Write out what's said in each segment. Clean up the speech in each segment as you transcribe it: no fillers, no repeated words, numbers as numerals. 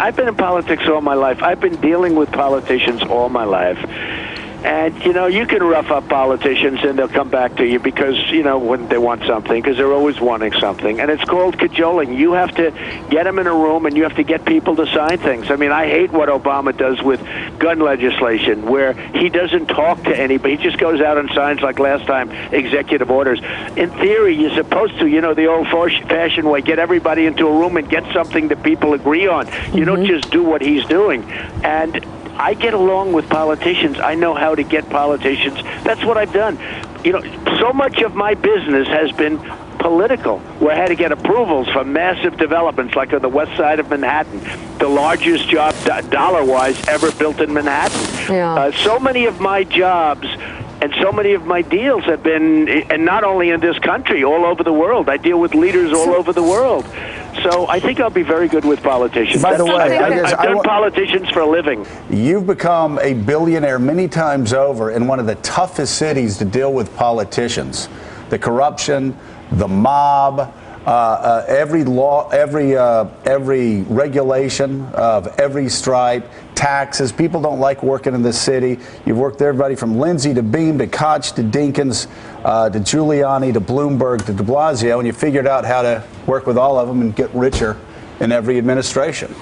I've been in politics all my life. I've been dealing with politicians all my life. And, you can rough up politicians and they'll come back to you because, when they want something, because they're always wanting something. And it's called cajoling. You have to get them in a room and you have to get people to sign things. I mean, I hate what Obama does with gun legislation, where he doesn't talk to anybody. He just goes out and signs, like last time, executive orders. In theory, you're supposed to, the old-fashioned way, get everybody into a room and get something that people agree on. You don't just do what he's doing. And I get along with politicians. I know how to get politicians. That's what I've done. So much of my business has been political, where I had to get approvals for massive developments, like on the west side of Manhattan, the largest job dollar-wise ever built in Manhattan. Yeah. So many of my jobs and so many of my deals have been, and not only in this country, all over the world. I deal with leaders all over the world. So I think I'll be very good with politicians. By the way, I've done politicians for a living. You've become a billionaire many times over in one of the toughest cities to deal with politicians. The corruption, the mob, every law, every regulation of every stripe, taxes. People don't like working in this city. You've worked with everybody from Lindsay to Beam to Koch to Dinkins to Giuliani to Bloomberg to de Blasio, and you figured out how to work with all of them and get richer in every administration.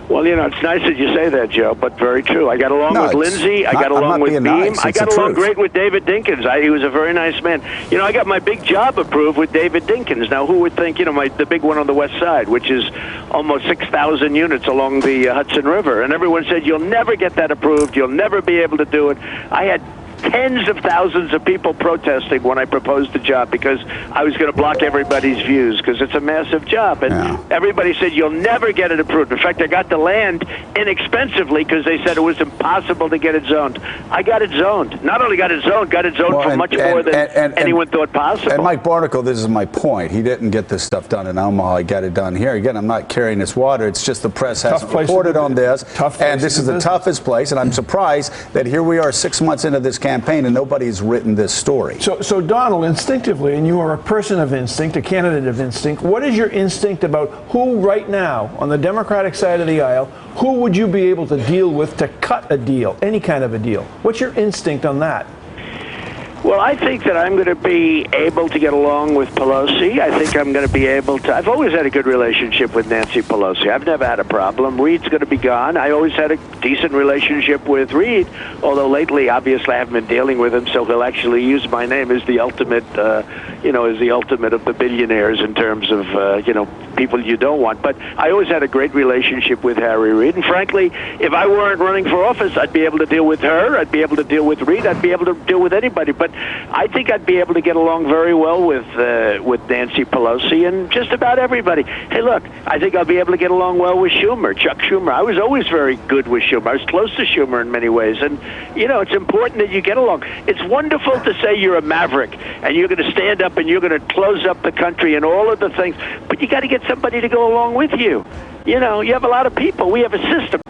Well, it's nice that you say that, Joe, but very true. I got along with Lindsay. I got along with Beam. Nice. I got along great with David Dinkins. He was a very nice man. I got my big job approved with David Dinkins. Now, who would think, the big one on the west side, which is almost 6,000 units along the Hudson River. And everyone said, you'll never get that approved. You'll never be able to do it. I had tens of thousands of people protesting when I proposed the job because I was going to block everybody's views because it's a massive job. And everybody said, you'll never get it approved. In fact, I got the land inexpensively because they said it was impossible to get it zoned. I got it zoned. Not only got it zoned for much more than anyone thought possible. And Mike Barnicle, this is my point. He didn't get this stuff done in Omaha. He got it done here. Again, I'm not carrying this water. It's just the press hasn't reported on this. And this is the toughest place. And I'm surprised that here we are 6 months into this campaign and nobody's written this story. So Donald, instinctively, and you are a person of instinct, a candidate of instinct, what is your instinct about who right now on the Democratic side of the aisle, who would you be able to deal with to cut a deal, any kind of a deal? What's your instinct on that? Well, I think that I'm going to be able to get along with Pelosi. I think I'm going to be able to. I've always had a good relationship with Nancy Pelosi. I've never had a problem. Reid's going to be gone. I always had a decent relationship with Reid, although lately, obviously, I haven't been dealing with him, so he'll actually use my name as the ultimate, as the ultimate of the billionaires in terms of, people you don't want. But I always had a great relationship with Harry Reid. And frankly, if I weren't running for office, I'd be able to deal with her. I'd be able to deal with Reid. I'd be able to deal with anybody. But I think I'd be able to get along very well with Nancy Pelosi and just about everybody. Hey, look, I think I'll be able to get along well with Schumer, Chuck Schumer. I was always very good with Schumer. I was close to Schumer in many ways. And, it's important that you get along. It's wonderful to say you're a maverick and you're going to stand up and you're going to close up the country and all of the things. But you got to get somebody to go along with you. You have a lot of people. We have a system.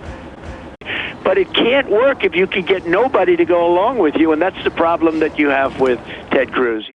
But it can't work if you can get nobody to go along with you, and that's the problem that you have with Ted Cruz.